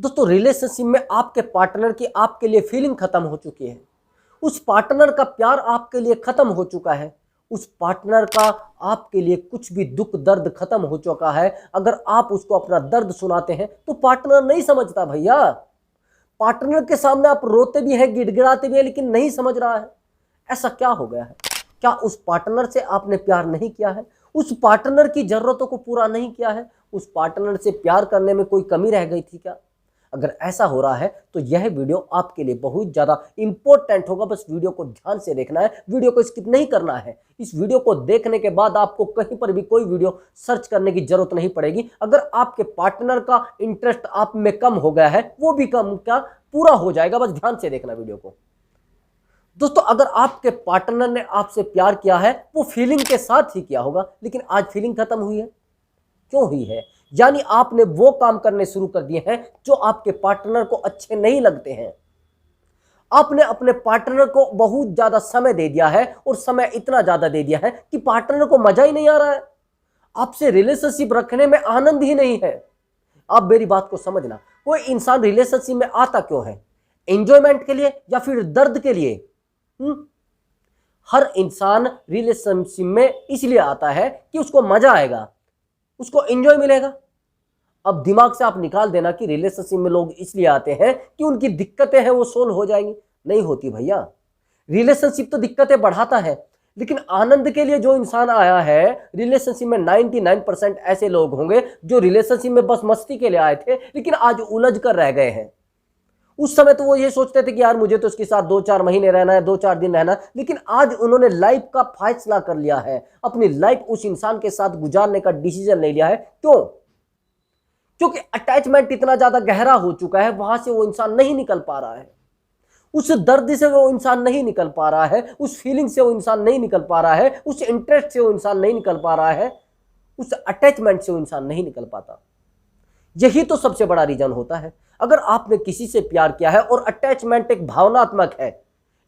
दोस्तों रिलेशनशिप में आपके पार्टनर की आपके लिए फीलिंग खत्म हो चुकी है, उस पार्टनर का प्यार आपके लिए खत्म हो चुका है, उस पार्टनर का आपके लिए कुछ भी दुख दर्द खत्म हो चुका है। अगर आप उसको अपना दर्द सुनाते हैं तो पार्टनर नहीं समझता भैया। पार्टनर के सामने आप रोते भी हैं, गिड़गिड़ाते भी हैं, लेकिन नहीं समझ रहा है। ऐसा क्या हो गया है? क्या उस पार्टनर से आपने प्यार नहीं किया है? उस पार्टनर की जरूरतों को पूरा नहीं किया है? उस पार्टनर से प्यार करने में कोई कमी रह गई थी क्या? अगर ऐसा हो रहा है तो यह वीडियो आपके लिए बहुत ज़्यादा इंपॉर्टेंट होगा। बस वीडियो को ध्यान से देखना है, वीडियो को स्किप नहीं करना है। इस वीडियो को देखने के बाद आपको कहीं पर भी कोई वीडियो सर्च करने की जरूरत नहीं पड़ेगी। अगर आपके पार्टनर का इंटरेस्ट आप में कम हो गया है, वो भी कम क्या पूरा हो जाएगा। बस ध्यान से देखना वीडियो को। दोस्तों अगर आपके पार्टनर ने आपसे प्यार किया है, वो फीलिंग के साथ ही किया होगा, लेकिन आज फीलिंग खत्म हुई है। क्यों हुई है? यानी आपने वो काम करने शुरू कर दिए हैं जो आपके पार्टनर को अच्छे नहीं लगते हैं। आपने अपने पार्टनर को बहुत ज्यादा समय दे दिया है, और समय इतना ज्यादा दे दिया है कि पार्टनर को मजा ही नहीं आ रहा है, आपसे रिलेशनशिप रखने में आनंद ही नहीं है। आप मेरी बात को समझना, कोई इंसान रिलेशनशिप में आता क्यों है? एंजॉयमेंट के लिए या फिर दर्द के लिए? हर इंसान रिलेशनशिप में इसलिए आता है कि उसको मजा आएगा, उसको एंजॉय मिलेगा। अब दिमाग से आप निकाल देना कि रिलेशनशिप में लोग इसलिए आते हैं कि उनकी दिक्कतें हैं वो सोल्व हो जाएंगी। नहीं होती भैया। रिलेशनशिप तो दिक्कतें बढ़ाता है, लेकिन आनंद के लिए जो इंसान आया है रिलेशनशिप में, 99% ऐसे लोग होंगे जो रिलेशनशिप में बस मस्ती के लिए आए थे, लेकिन आज उलझ कर रह गए हैं। उस समय तो वो ये सोचते थे कि यार मुझे तो उसके साथ 2-4 महीने रहना है, 2-4 दिन रहना, लेकिन आज उन्होंने लाइफ का फैसला कर लिया है, अपनी लाइफ उस इंसान के साथ गुजारने का डिसीजन ले लिया है। क्यों? क्योंकि अटैचमेंट इतना ज्यादा गहरा हो चुका है, वहां से वो इंसान नहीं निकल पा रहा है, उस दर्द से वो इंसान नहीं निकल पा रहा है, उस फीलिंग से वो इंसान नहीं निकल पा रहा है, उस इंटरेस्ट से वो इंसान नहीं निकल पा रहा है, उस अटैचमेंट से वो इंसान नहीं निकल पाता। यही तो सबसे बड़ा रीजन होता है। अगर आपने किसी से प्यार किया है और अटैचमेंट एक भावनात्मक है,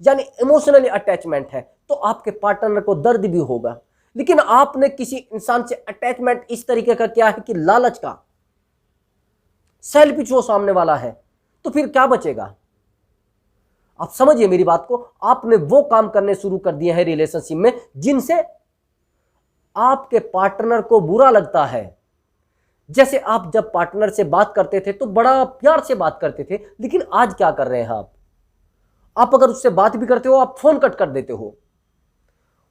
यानी इमोशनली अटैचमेंट है, तो आपके पार्टनर को दर्द भी होगा। लेकिन आपने किसी इंसान से अटैचमेंट इस तरीके का किया है कि लालच का, सेल्फिश वो सामने वाला है, तो फिर क्या बचेगा? आप समझिए मेरी बात को। आपने वो काम करने शुरू कर दिए हैं रिलेशनशिप में जिनसे आपके पार्टनर को बुरा लगता है। जैसे आप जब पार्टनर से बात करते थे तो बड़ा प्यार से बात करते थे, लेकिन आज क्या कर रहे हैं आप अगर उससे बात भी करते हो आप फोन कट कर देते हो,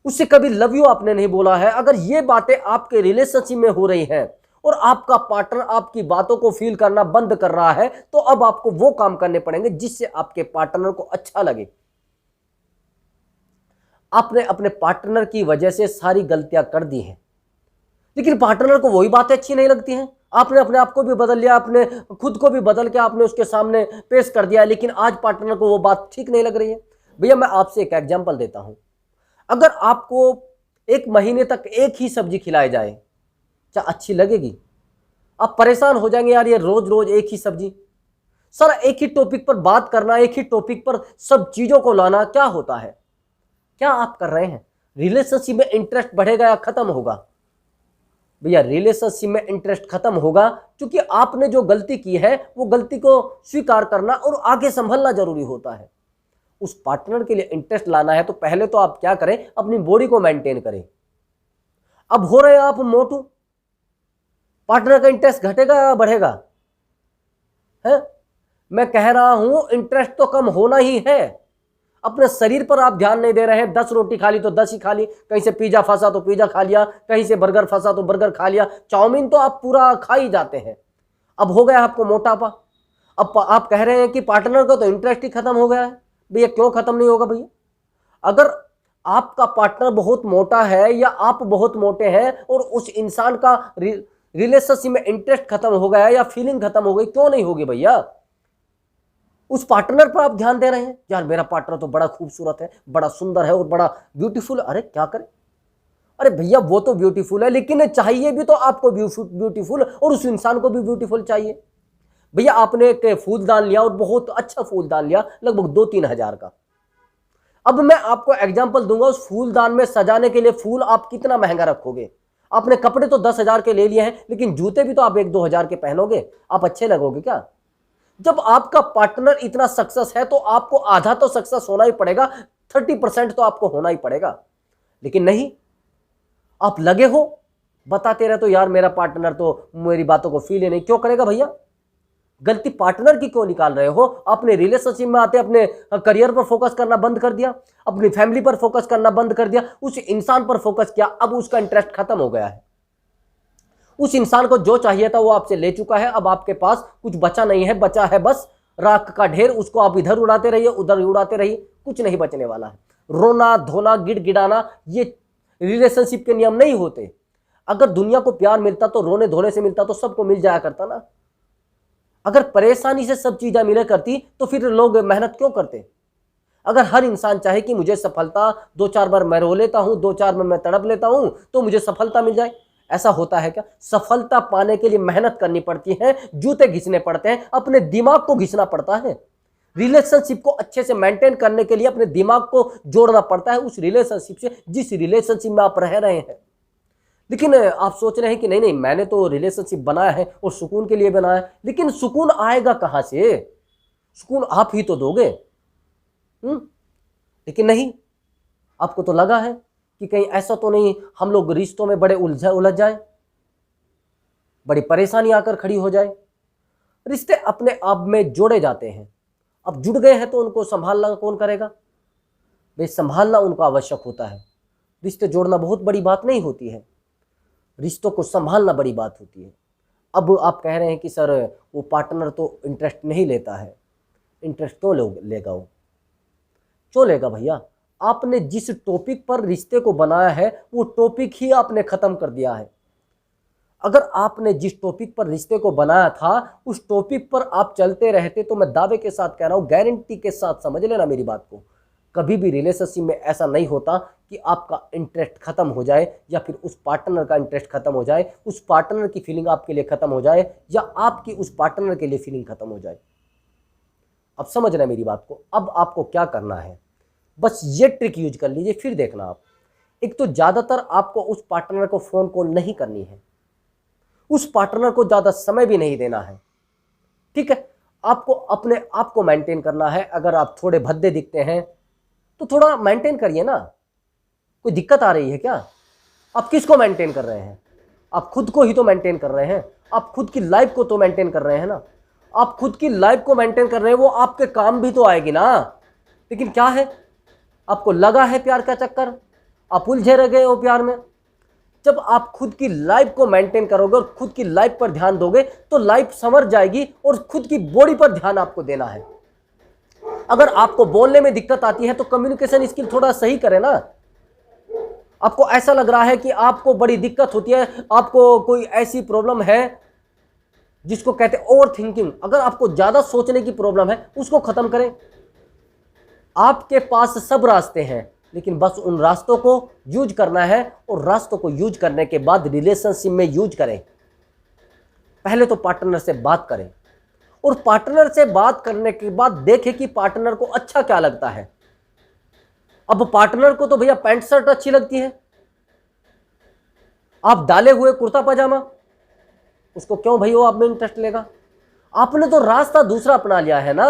उससे कभी लव यू आपने नहीं बोला है। अगर ये बातें आपके रिलेशनशिप में हो रही हैं और आपका पार्टनर आपकी बातों को फील करना बंद कर रहा है, तो अब आपको वो काम करने पड़ेंगे जिससे आपके पार्टनर को अच्छा लगे। आपने अपने पार्टनर की वजह से सारी गलतियां कर दी हैं, लेकिन पार्टनर को वही बातें अच्छी नहीं लगती हैं। आपने अपने आप को भी बदल लिया, आपने खुद को भी बदल के आपने उसके सामने पेश कर दिया, लेकिन आज पार्टनर को वो बात ठीक नहीं लग रही है। भैया मैं आपसे एक एग्जांपल देता हूं। अगर आपको 1 महीने तक एक ही सब्जी खिलाई जाए, क्या अच्छी लगेगी? आप परेशान हो जाएंगे, यार ये रोज रोज एक ही सब्जी, सर एक ही टॉपिक पर बात करना, एक ही टॉपिक पर सब चीजों को लाना, क्या होता है? क्या आप कर रहे हैं? रिलेशनशिप में इंटरेस्ट बढ़ेगा या खत्म होगा? भैया रिलेशनशिप में इंटरेस्ट खत्म होगा, क्योंकि आपने जो गलती की है वो गलती को स्वीकार करना और आगे संभलना जरूरी होता है। उस पार्टनर के लिए इंटरेस्ट लाना है तो पहले तो आप क्या करें, अपनी बॉडी को मेंटेन करें। अब हो रहे हैं आप मोटू, पार्टनर का इंटरेस्ट घटेगा या बढ़ेगा? है मैं कह रहा हूं इंटरेस्ट तो कम होना ही है। अपने शरीर पर आप ध्यान नहीं दे रहे हैं। 10 रोटी खा ली तो 10 ही खा ली, कहीं से पिज्जा फंसा तो पिज्जा खा लिया, कहीं से बर्गर फंसा तो बर्गर खा लिया, चाउमीन तो आप पूरा खा ही जाते हैं। अब हो गया आपको मोटापा। अब आप कह रहे हैं कि पार्टनर का तो इंटरेस्ट ही खत्म हो गया है। भैया क्यों खत्म नहीं होगा भैया? अगर आपका पार्टनर बहुत मोटा है या आप बहुत मोटे हैं और उस इंसान का रिलेशनशिप में इंटरेस्ट खत्म हो गया या फीलिंग खत्म हो गई, क्यों नहीं होगी भैया? उस पार्टनर पर आप ध्यान दे रहे हैं, यार मेरा पार्टनर तो बड़ा खूबसूरत है, बड़ा सुंदर है और बड़ा ब्यूटीफुल। अरे क्या करें? अरे भैया वो तो ब्यूटीफुल है, लेकिन चाहिए भी तो आपको ब्यूटीफुल, और उस इंसान को भी ब्यूटीफुल चाहिए। भैया आपने एक फूलदान लिया और बहुत अच्छा फूलदान लिया, लगभग 2-3 हजार का। अब मैं आपको एग्जाम्पल दूंगा, उस फूलदान में सजाने के लिए फूल आप कितना महंगा रखोगे? आपने कपड़े तो 10 हजार के ले लिए हैं, लेकिन जूते भी तो आप 1-2 हजार के पहनोगे, आप अच्छे लगोगे क्या? जब आपका पार्टनर इतना सक्सेस है तो आपको आधा तो सक्सेस होना ही पड़ेगा, 30% तो आपको होना ही पड़ेगा। लेकिन नहीं, आप लगे हो बताते रहे तो यार मेरा पार्टनर तो मेरी बातों को फील ही नहीं, क्यों करेगा भैया? गलती पार्टनर की क्यों निकाल रहे हो? अपने रिलेशनशिप में आते अपने करियर पर फोकस करना बंद कर दिया, अपनी फैमिली पर फोकस करना बंद कर दिया, उस इंसान पर फोकस किया, अब उसका इंटरेस्ट खत्म हो गया है। उस इंसान को जो चाहिए था वो आपसे ले चुका है, अब आपके पास कुछ बचा नहीं है, बचा है बस राख का ढेर। उसको आप इधर उड़ाते रहिए, उधर उड़ाते रहिए, कुछ नहीं बचने वाला है। रोना धोना गिड़गिड़ाना ये रिलेशनशिप के नियम नहीं होते। अगर दुनिया को प्यार मिलता तो रोने धोने से मिलता तो सबको मिल जाया करता ना। अगर परेशानी से सब चीजें मिले करती तो फिर लोग मेहनत क्यों करते? अगर हर इंसान चाहे कि मुझे सफलता 2-4 बार मैं रो लेता हूं, 2-4 बार मैं तड़प लेता हूं तो मुझे सफलता मिल जाए, ऐसा होता है क्या? सफलता पाने के लिए मेहनत करनी पड़ती है, जूते घिसने पड़ते हैं, अपने दिमाग को घिसना पड़ता है। रिलेशनशिप को अच्छे से मेंटेन करने के लिए अपने दिमाग को जोड़ना पड़ता है उस रिलेशनशिप से जिस रिलेशनशिप में आप रह रहे हैं। लेकिन आप सोच रहे हैं कि नहीं नहीं मैंने तो रिलेशनशिप बनाया है और सुकून के लिए बनाया है, लेकिन सुकून आएगा कहां से? सुकून आप ही तो दोगे। लेकिन नहीं, आपको तो लगा है कि कहीं ऐसा तो नहीं हम लोग रिश्तों में बड़े उलझ जाए, बड़ी परेशानी आकर खड़ी हो जाए। रिश्ते अपने आप में जोड़े जाते हैं, अब जुड़ गए हैं तो उनको संभालना कौन करेगा? भाई संभालना उनको आवश्यक होता है। रिश्ते जोड़ना बहुत बड़ी बात नहीं होती है, रिश्तों को संभालना बड़ी बात होती है। अब आप कह रहे हैं कि सर वो पार्टनर तो इंटरेस्ट नहीं लेता है, इंटरेस्ट क्यों लेगा? वो क्यों लेगा भैया? आपने जिस टॉपिक पर रिश्ते को बनाया है वो टॉपिक ही आपने खत्म कर दिया है। अगर आपने जिस टॉपिक पर रिश्ते को बनाया था उस टॉपिक पर आप चलते रहते तो मैं दावे के साथ कह रहा हूं, गारंटी के साथ समझ लेना मेरी बात को, कभी भी रिलेशनशिप में ऐसा नहीं होता कि आपका इंटरेस्ट खत्म हो जाए या फिर उस पार्टनर का इंटरेस्ट खत्म हो जाए, उस पार्टनर की फीलिंग आपके लिए खत्म हो जाए या आपकी उस पार्टनर के लिए फीलिंग खत्म हो जाए। अब समझ रहे मेरी बात को? अब आपको क्या करना है, बस ये ट्रिक यूज कर लीजिए, फिर देखना आप। एक तो ज्यादातर आपको उस पार्टनर को फोन कॉल नहीं करनी है, उस पार्टनर को ज्यादा समय भी नहीं देना है, ठीक है? आपको अपने आप को मेंटेन करना है। अगर आप थोड़े भद्दे दिखते हैं तो थोड़ा मेंटेन करिए ना। कोई दिक्कत आ रही है क्या? आप किसको मेंटेन कर रहे हैं? आप खुद को ही तो मेंटेन कर रहे हैं, आप खुद की लाइफ को तो मेंटेन कर रहे हैं ना। आप खुद की लाइफ को मेंटेन कर रहे हैं, वो आपके काम भी तो आएगी ना। लेकिन क्या है, आपको लगा है प्यार का चक्कर, आप उलझे रह गए हो प्यार में। जब आप खुद की लाइफ को मेंटेन करोगे और खुद की लाइफ पर ध्यान दोगे तो लाइफ संवर जाएगी और खुद की बॉडी पर ध्यान आपको देना है। अगर आपको बोलने में दिक्कत आती है तो कम्युनिकेशन स्किल थोड़ा सही करें ना। आपको ऐसा लग रहा है कि आपको बड़ी दिक्कत होती है, आपको कोई ऐसी प्रॉब्लम है जिसको कहते हैं ओवर थिंकिंग, अगर आपको ज्यादा सोचने की प्रॉब्लम है उसको खत्म करें। आपके पास सब रास्ते हैं, लेकिन बस उन रास्तों को यूज करना है और रास्तों को यूज करने के बाद रिलेशनशिप में यूज करें। पहले तो पार्टनर से बात करें और पार्टनर से बात करने के बाद देखें कि पार्टनर को अच्छा क्या लगता है। अब पार्टनर को तो भैया पैंट शर्ट अच्छी लगती है, आप डाले हुए कुर्ता पजामा, उसको क्यों भाई वो आप में इंटरेस्ट लेगा? आपने तो रास्ता दूसरा अपना लिया है ना।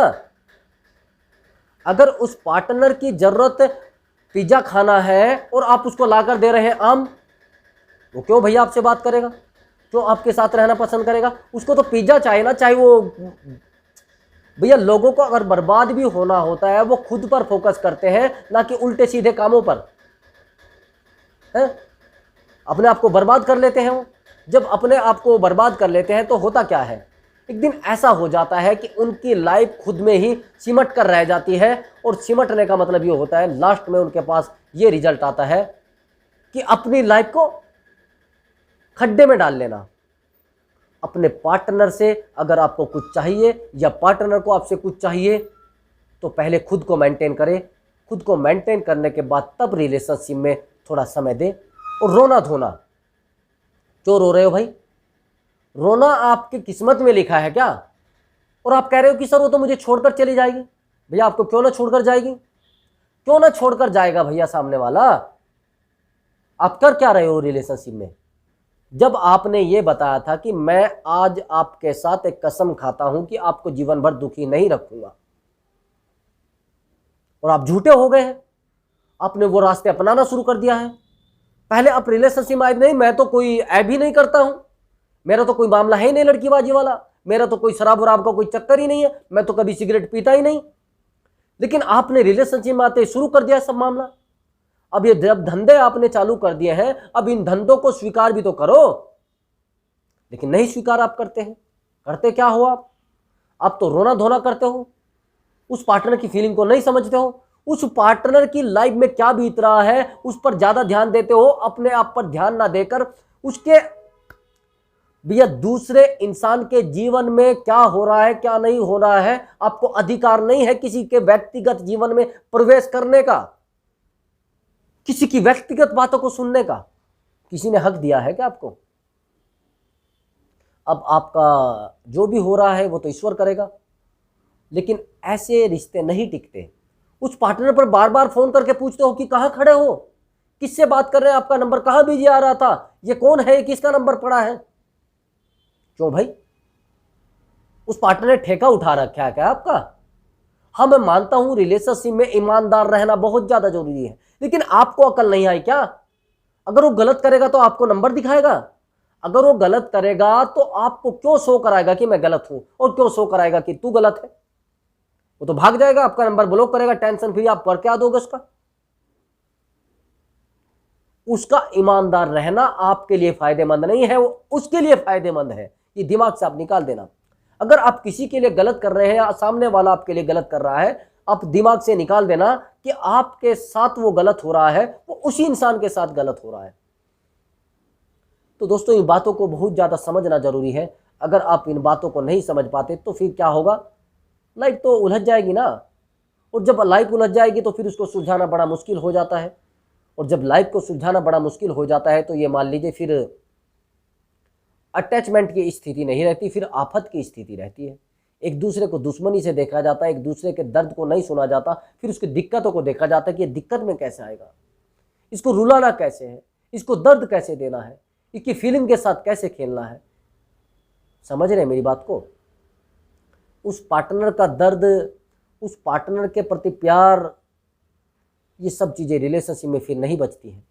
अगर उस पार्टनर की जरूरत पिज्जा खाना है और आप उसको लाकर दे रहे हैं आम, वो क्यों भैया आपसे बात करेगा, क्यों आपके साथ रहना पसंद करेगा? उसको तो पिज्जा चाहिए ना, चाहे वो भैया। लोगों को अगर बर्बाद भी होना होता है वो खुद पर फोकस करते हैं, ना कि उल्टे सीधे कामों पर है। अपने आप को बर्बाद कर लेते हैं वो। जब अपने आप को बर्बाद कर लेते हैं तो होता क्या है, एक दिन ऐसा हो जाता है कि उनकी लाइफ खुद में ही सिमट कर रह जाती है। और सिमटने का मतलब ये होता है लास्ट में उनके पास ये रिजल्ट आता है कि अपनी लाइफ को खड्डे में डाल लेना। अपने पार्टनर से अगर आपको कुछ चाहिए या पार्टनर को आपसे कुछ चाहिए तो पहले खुद को मेंटेन करें। खुद को मेंटेन करने के बाद तब रिलेशनशिप में थोड़ा समय दें। और रोना धोना, क्यों रो रहे हो भाई? रोना आपकी किस्मत में लिखा है क्या? और आप कह रहे हो कि सर वो तो मुझे छोड़कर चली जाएगी। भैया आपको क्यों ना छोड़कर जाएगी? क्यों ना छोड़कर जाएगा भैया सामने वाला? आप कर क्या रहे हो रिलेशनशिप में? जब आपने ये बताया था कि मैं आज आपके साथ एक कसम खाता हूं कि आपको जीवन भर दुखी नहीं रखूंगा, और आप झूठे हो गए हैं, आपने वो रास्ते अपनाना शुरू कर दिया है। पहले आप रिलेशनशिप में आए, नहीं मैं तो कोई ऐब ही नहीं करता हूं, मेरा तो कोई मामला है ही नहीं लड़कीबाजी वाला, मेरा तो कोई शराब वराब का कोई चक्कर ही नहीं है, मैं तो कभी सिगरेट पीता ही नहीं। लेकिन आपने रिलेशनशिप में आते शुरू कर दिया सब मामला। अब ये जब धंधे आपने चालू कर दिए हैं, अब इन धंधों को स्वीकार भी तो करो। लेकिन नहीं स्वीकार आप करते हैं। करते क्या हो आप तो रोना धोना करते हो, उस पार्टनर की फीलिंग को नहीं समझते हो, उस पार्टनर की लाइफ में क्या बीत रहा है उस पर ज्यादा ध्यान देते हो, अपने आप पर ध्यान ना देकर उसके भैया दूसरे इंसान के जीवन में क्या हो रहा है क्या नहीं हो रहा है, आपको अधिकार नहीं है किसी के व्यक्तिगत जीवन में प्रवेश करने का, किसी की व्यक्तिगत बातों को सुनने का। किसी ने हक दिया है क्या आपको? अब आपका जो भी हो रहा है वो तो ईश्वर करेगा, लेकिन ऐसे रिश्ते नहीं टिकते। उस पार्टनर पर बार बार फोन करके पूछते हो कि कहां खड़े हो, किससे बात कर रहे हैं, आपका नंबर कहां बिजी आ रहा था, ये कौन है, किसका नंबर पड़ा है? क्यों भाई? उस पार्टनर ने ठेका उठा रखा है क्या आपका? हाँ, मैं मानता हूं रिलेशनशिप में ईमानदार रहना बहुत ज्यादा जरूरी है, लेकिन आपको अकल नहीं आई क्या? अगर वो गलत करेगा तो आपको नंबर दिखाएगा, अगर वो गलत करेगा तो आपको क्यों शो कराएगा कि मैं गलत हूं, और क्यों शो कराएगा कि तू गलत है? वो तो भाग जाएगा, आपका नंबर ब्लॉक करेगा, टेंशन फ्री आप कर क्या दोगे उसका? उसका ईमानदार रहना आपके लिए फायदेमंद नहीं है, वो उसके लिए फायदेमंद है। ये दिमाग से आप निकाल देना। अगर आप किसी के लिए गलत कर रहे हैं या सामने वाला आपके लिए गलत कर रहा है, आप दिमाग से निकाल देना कि आपके साथ वो गलत हो रहा है, वो उसी इंसान के साथ गलत हो रहा है। तो दोस्तों, इन बातों को बहुत ज़्यादा समझना जरूरी है। अगर आप इन बातों को नहीं समझ पाते तो फिर क्या होगा, लाइफ तो उलझ जाएगी ना, और जब लाइफ उलझ जाएगी तो फिर उसको सुलझाना बड़ा मुश्किल हो जाता है, और जब लाइफ को सुलझाना बड़ा मुश्किल हो जाता है तो ये मान लीजिए फिर अटैचमेंट की स्थिति नहीं रहती, फिर आफत की स्थिति रहती है। एक दूसरे को दुश्मनी से देखा जाता है, एक दूसरे के दर्द को नहीं सुना जाता, फिर उसकी दिक्कतों को देखा जाता है कि ये दिक्कत में कैसे आएगा, इसको रुलाना कैसे है, इसको दर्द कैसे देना है, इसकी फीलिंग के साथ कैसे खेलना है। समझ रहे मेरी बात को? उस पार्टनर का दर्द, उस पार्टनर के प्रति प्यार, ये सब चीज़ें रिलेशनशिप में फिर नहीं बचती हैं।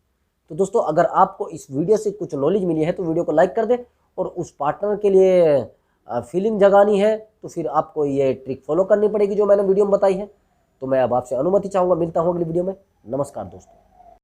तो दोस्तों, अगर आपको इस वीडियो से कुछ नॉलेज मिली है तो वीडियो को लाइक कर दें, और उस पार्टनर के लिए फीलिंग जगानी है तो फिर आपको ये ट्रिक फॉलो करनी पड़ेगी जो मैंने वीडियो में बताई है। तो मैं अब आपसे अनुमति चाहूँगा, मिलता हूँ अगली वीडियो में। नमस्कार दोस्तों।